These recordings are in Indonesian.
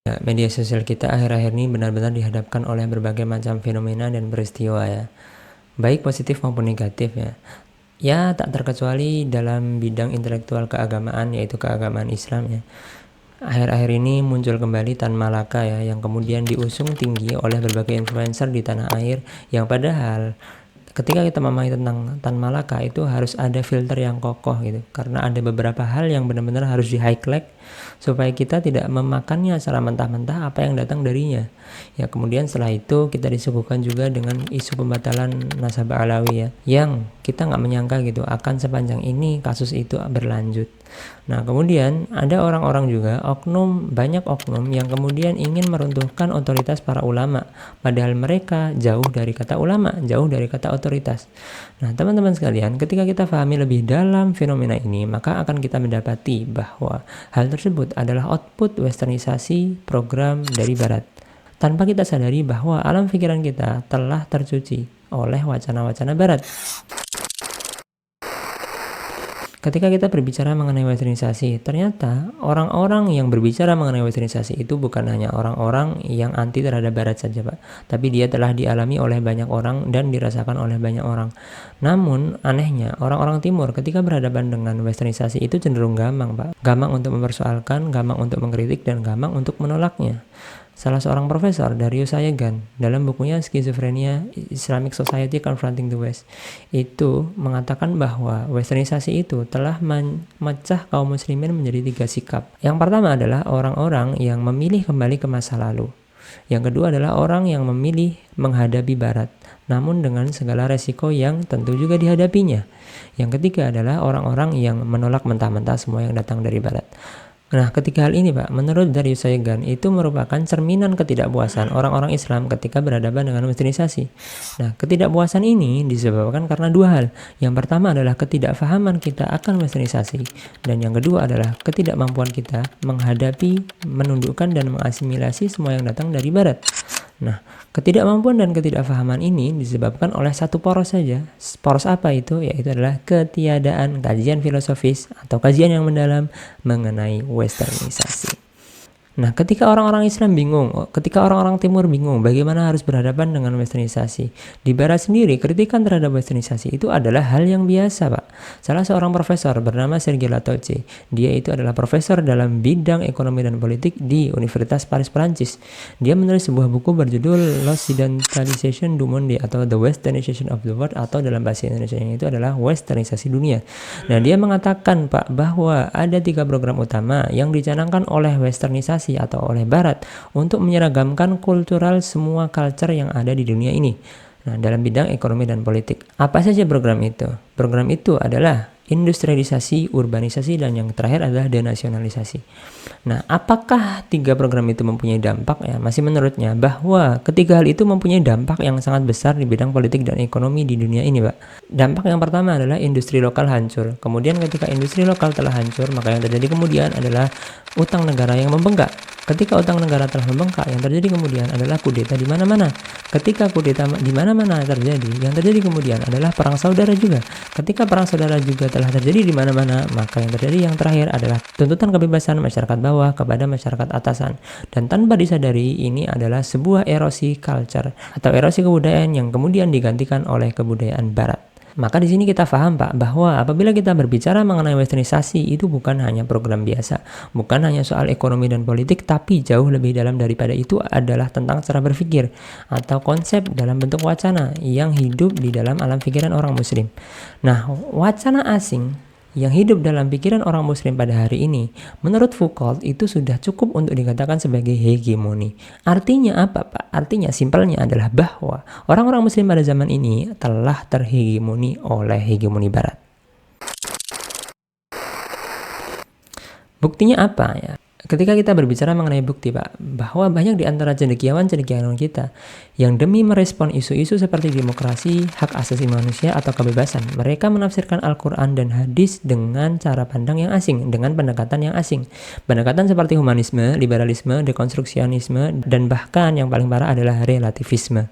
Ya, media sosial kita akhir-akhir ini benar-benar dihadapkan oleh berbagai macam fenomena dan peristiwa ya, baik positif maupun negatif ya. Ya, tak terkecuali dalam bidang intelektual keagamaan, yaitu keagamaan Islam ya. Akhir-akhir ini muncul kembali Tan Malaka ya, yang kemudian diusung tinggi oleh berbagai influencer di tanah air, yang padahal ketika kita memahami tentang Tan Malaka itu harus ada filter yang kokoh gitu, karena ada beberapa hal yang benar-benar harus di highlight supaya kita tidak memakannya secara mentah-mentah apa yang datang darinya ya. Kemudian setelah itu kita disuguhkan juga dengan isu pembatalan nasabah alawi ya, yang kita nggak menyangka gitu akan sepanjang ini kasus itu berlanjut. Nah, kemudian ada orang-orang juga, banyak oknum yang kemudian ingin meruntuhkan otoritas para ulama, padahal mereka jauh dari kata ulama, jauh dari kata otoritas. Nah, teman-teman sekalian, ketika kita pahami lebih dalam fenomena ini, maka akan kita mendapati bahwa hal tersebut adalah output westernisasi program dari barat, tanpa kita sadari bahwa alam pikiran kita telah tercuci oleh wacana-wacana barat. Ketika kita berbicara mengenai westernisasi, ternyata orang-orang yang berbicara mengenai westernisasi itu bukan hanya orang-orang yang anti terhadap barat saja, Pak. Tapi dia telah dialami oleh banyak orang dan dirasakan oleh banyak orang. Namun, anehnya, orang-orang timur ketika berhadapan dengan westernisasi itu cenderung gampang, Pak. Gampang untuk mempersoalkan, gampang untuk mengkritik, dan gampang untuk menolaknya. Salah seorang profesor, Darius Sayegan, dalam bukunya Schizophrenia Islamic Society Confronting the West, itu mengatakan bahwa westernisasi itu telah memecah kaum muslimin menjadi 3 sikap. Yang pertama adalah orang-orang yang memilih kembali ke masa lalu. Yang kedua adalah orang yang memilih menghadapi barat, namun dengan segala resiko yang tentu juga dihadapinya. Yang ketiga adalah orang-orang yang menolak mentah-mentah semua yang datang dari barat. Nah, ketika hal ini, Pak, menurut Darius Sayegan, itu merupakan cerminan ketidakpuasan orang-orang Islam ketika berhadapan dengan westernisasi. Nah, ketidakpuasan ini disebabkan karena 2 hal. Yang pertama adalah ketidakfahaman kita akan westernisasi, dan yang kedua adalah ketidakmampuan kita menghadapi, menundukkan, dan mengasimilasi semua yang datang dari barat. Nah, ketidakmampuan dan ketidakfahaman ini disebabkan oleh satu poros saja. Poros apa itu? Yaitu adalah ketiadaan kajian filosofis atau kajian yang mendalam mengenai westernisasi. Nah, ketika orang-orang Islam bingung, ketika orang-orang Timur bingung bagaimana harus berhadapan dengan westernisasi, di Barat sendiri kritikan terhadap westernisasi itu adalah hal yang biasa, Pak. Salah seorang profesor bernama Sergei Latouche, dia itu adalah profesor dalam bidang ekonomi dan politik di Universitas Paris, Perancis. Dia menulis sebuah buku berjudul L'Occidentalisation du Monde atau The Westernization of the World, atau dalam bahasa Indonesia itu adalah westernisasi dunia. Nah, dia mengatakan, Pak, bahwa ada 3 program utama yang dicanangkan oleh westernisasi atau oleh barat untuk menyeragamkan kultural semua culture yang ada di dunia ini. Nah, dalam bidang ekonomi dan politik. Apa saja program itu? Program itu adalah industrialisasi, urbanisasi, dan yang terakhir adalah denasionalisasi. Nah, apakah 3 program itu mempunyai dampak? Ya, masih menurutnya bahwa ketiga hal itu mempunyai dampak yang sangat besar di bidang politik dan ekonomi di dunia ini, Pak. Dampak yang pertama adalah industri lokal hancur. Kemudian ketika industri lokal telah hancur, maka yang terjadi kemudian adalah utang negara yang membengkak. Ketika utang negara telah membengkak, yang terjadi kemudian adalah kudeta di mana-mana. Ketika kudeta di mana-mana terjadi, yang terjadi kemudian adalah perang saudara juga. Ketika perang saudara juga telah terjadi di mana-mana, maka yang terjadi yang terakhir adalah tuntutan kebebasan masyarakat bawah kepada masyarakat atasan. Dan tanpa disadari, ini adalah sebuah erosi culture atau erosi kebudayaan yang kemudian digantikan oleh kebudayaan barat. Maka di sini kita paham, Pak, bahwa apabila kita berbicara mengenai westernisasi itu bukan hanya program biasa, bukan hanya soal ekonomi dan politik, tapi jauh lebih dalam daripada itu adalah tentang cara berpikir atau konsep dalam bentuk wacana yang hidup di dalam alam pikiran orang muslim. Nah, wacana asing yang hidup dalam pikiran orang muslim pada hari ini, menurut Foucault itu sudah cukup untuk dikatakan sebagai hegemoni. Artinya apa, Pak? Artinya simpelnya adalah bahwa orang-orang muslim pada zaman ini telah terhegemoni oleh hegemoni barat. Buktinya apa ya? Ketika kita berbicara mengenai bukti, Pak, bahwa banyak di antara cendekiawan-cendekiawan kita yang demi merespon isu-isu seperti demokrasi, hak asasi manusia, atau kebebasan, mereka menafsirkan Al-Quran dan hadis dengan cara pandang yang asing, dengan pendekatan yang asing. Pendekatan seperti humanisme, liberalisme, dekonstruksionisme, dan bahkan yang paling parah adalah relativisme.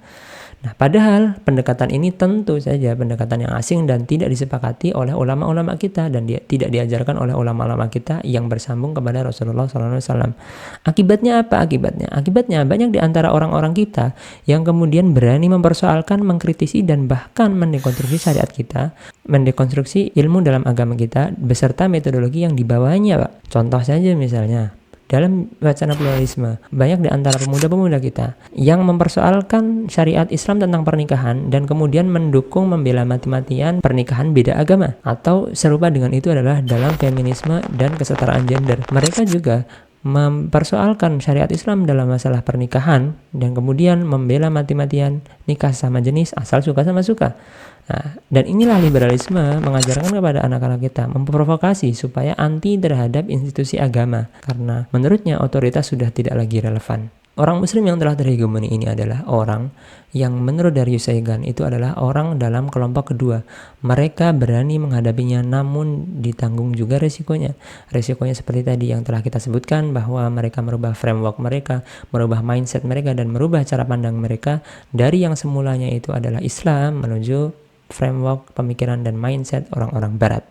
Nah, padahal pendekatan ini tentu saja pendekatan yang asing dan tidak disepakati oleh ulama-ulama kita dan tidak diajarkan oleh ulama-ulama kita yang bersambung kepada Rasulullah SAW. Akibatnya apa? Akibatnya banyak di antara orang-orang kita yang kemudian berani mempersoalkan, mengkritisi dan bahkan mendekonstruksi syariat kita, mendekonstruksi ilmu dalam agama kita beserta metodologi yang dibawanya, Pak. Contoh saja misalnya dalam wacana pluralisme, banyak di antara pemuda-pemuda kita yang mempersoalkan syariat Islam tentang pernikahan dan kemudian mendukung membela mati-matian pernikahan beda agama. Atau serupa dengan itu adalah dalam feminisme dan kesetaraan gender. Mereka juga mempersoalkan syariat Islam dalam masalah pernikahan dan kemudian membela mati-matian nikah sama jenis asal suka sama suka. Nah, dan inilah liberalisme mengajarkan kepada anak-anak kita memprovokasi supaya anti terhadap institusi agama karena menurutnya otoritas sudah tidak lagi relevan. Orang muslim yang telah terhegemoni ini adalah orang yang menurut Darius Saigan itu adalah orang dalam kelompok kedua. Mereka berani menghadapinya namun ditanggung juga resikonya. Resikonya seperti tadi yang telah kita sebutkan bahwa mereka merubah framework mereka, merubah mindset mereka dan merubah cara pandang mereka dari yang semulanya itu adalah Islam menuju framework pemikiran dan mindset orang-orang barat.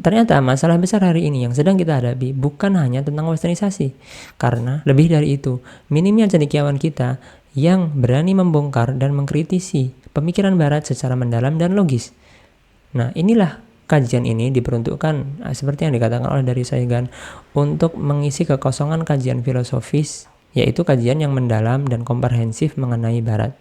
Ternyata masalah besar hari ini yang sedang kita hadapi bukan hanya tentang westernisasi, karena lebih dari itu, minimnya cendekiawan kita yang berani membongkar dan mengkritisi pemikiran barat secara mendalam dan logis. Nah, inilah kajian ini diperuntukkan seperti yang dikatakan oleh Darius Saigan untuk mengisi kekosongan kajian filosofis, yaitu kajian yang mendalam dan komprehensif mengenai barat.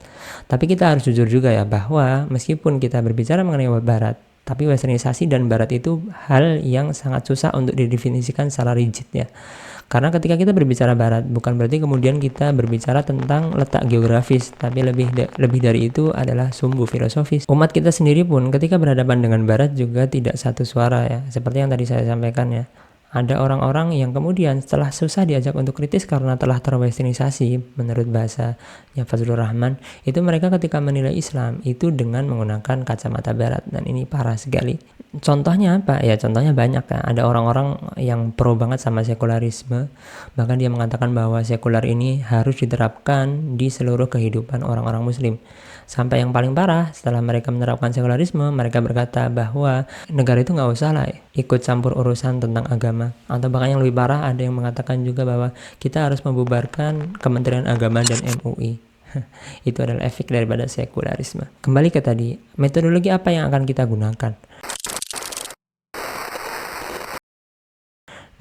Tapi kita harus jujur juga ya bahwa meskipun kita berbicara mengenai barat, tapi westernisasi dan barat itu hal yang sangat susah untuk didefinisikan secara rigid ya. Karena ketika kita berbicara barat, bukan berarti kemudian kita berbicara tentang letak geografis, tapi lebih dari itu adalah sumbu filosofis. Umat kita sendiri pun ketika berhadapan dengan barat juga tidak satu suara ya, seperti yang tadi saya sampaikan ya. Ada orang-orang yang kemudian setelah susah diajak untuk kritis karena telah terwesternisasi menurut bahasanya Fazlur Rahman, itu mereka ketika menilai Islam itu dengan menggunakan kacamata barat dan ini parah sekali. Contohnya apa? Ya contohnya banyak ya. Ada orang-orang yang pro banget sama sekularisme, bahkan dia mengatakan bahwa sekular ini harus diterapkan di seluruh kehidupan orang-orang muslim. Sampai yang paling parah, setelah mereka menerapkan sekularisme, mereka berkata bahwa negara itu nggak usah lah ikut campur urusan tentang agama. Atau bahkan yang lebih parah, ada yang mengatakan juga bahwa kita harus membubarkan Kementerian Agama dan MUI. Itu adalah efek daripada sekularisme. Kembali ke tadi, metodologi apa yang akan kita gunakan?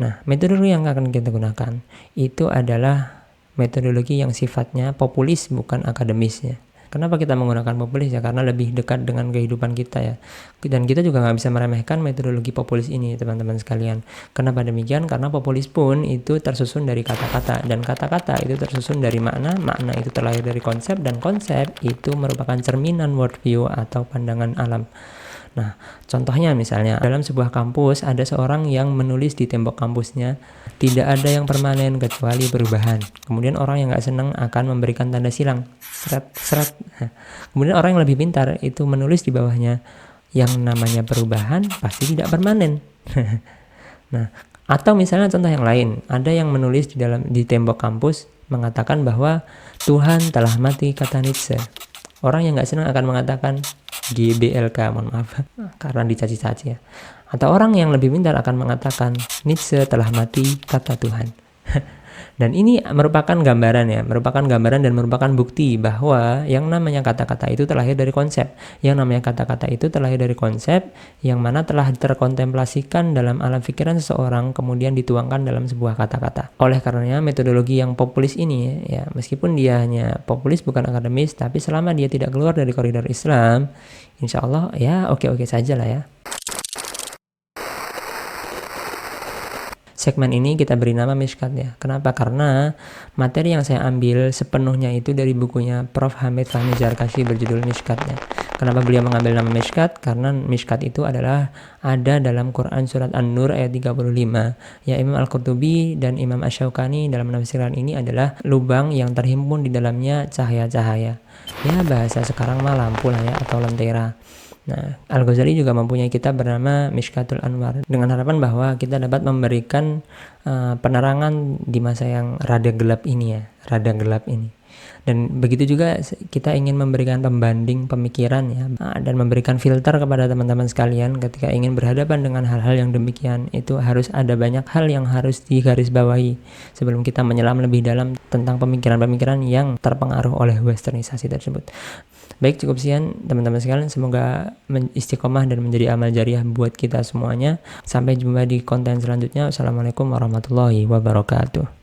Nah, metodologi yang akan kita gunakan itu adalah metodologi yang sifatnya populis bukan akademisnya. Kenapa kita menggunakan populis ya? Karena lebih dekat dengan kehidupan kita ya. Dan kita juga nggak bisa meremehkan metodologi populis ini teman-teman sekalian. Kenapa demikian? Karena populis pun itu tersusun dari kata-kata. Dan kata-kata itu tersusun dari makna. Makna itu terlahir dari konsep. Dan konsep itu merupakan cerminan worldview atau pandangan alam. Nah, contohnya misalnya dalam sebuah kampus ada seorang yang menulis di tembok kampusnya, tidak ada yang permanen kecuali perubahan. Kemudian orang yang nggak senang akan memberikan tanda silang, seret. Nah, kemudian orang yang lebih pintar itu menulis di bawahnya, yang namanya perubahan pasti tidak permanen. Nah, atau misalnya contoh yang lain, ada yang menulis di tembok kampus mengatakan bahwa Tuhan telah mati, kata Nietzsche. Orang yang nggak senang akan mengatakan GBLK, mohon maaf, karena dicaci-caci ya. Atau orang yang lebih pintar akan mengatakan Nietzsche telah mati, kata Tuhan. Dan ini merupakan gambaran ya, merupakan gambaran dan merupakan bukti bahwa yang namanya kata-kata itu terlahir dari konsep. Yang namanya kata-kata itu terlahir dari konsep yang mana telah terkontemplasikan dalam alam pikiran seseorang kemudian dituangkan dalam sebuah kata-kata. Oleh karenanya metodologi yang populis ini ya, meskipun dia hanya populis bukan akademis, tapi selama dia tidak keluar dari koridor Islam, insya Allah ya oke-oke saja lah ya. Segmen ini kita beri nama Mishkat ya. Kenapa? Karena materi yang saya ambil sepenuhnya itu dari bukunya Prof. Hamid Fahmi Zarkashi berjudul Mishkat ya. Kenapa beliau mengambil nama Mishkat? Karena Mishkat itu adalah ada dalam Quran surat An-Nur ayat 35. Ya, Imam Al-Qurtubi dan Imam Asy-Syaukani dalam menafsirkan ini adalah lubang yang terhimpun di dalamnya cahaya-cahaya. Ya, bahasa sekarang mah lampu lah ya, atau lentera. Nah, Al-Ghazali juga mempunyai kitab bernama Mishkatul Anwar, dengan harapan bahwa kita dapat memberikan penerangan di masa yang rada gelap ini ya, rada gelap ini. Dan begitu juga kita ingin memberikan pembanding pemikiran ya, dan memberikan filter kepada teman-teman sekalian ketika ingin berhadapan dengan hal-hal yang demikian. Itu harus ada banyak hal yang harus digarisbawahi sebelum kita menyelam lebih dalam tentang pemikiran-pemikiran yang terpengaruh oleh westernisasi tersebut. Baik, cukup sekian teman-teman sekalian, semoga istiqomah dan menjadi amal jariah buat kita semuanya. Sampai jumpa di konten selanjutnya. Wassalamualaikum warahmatullahi wabarakatuh.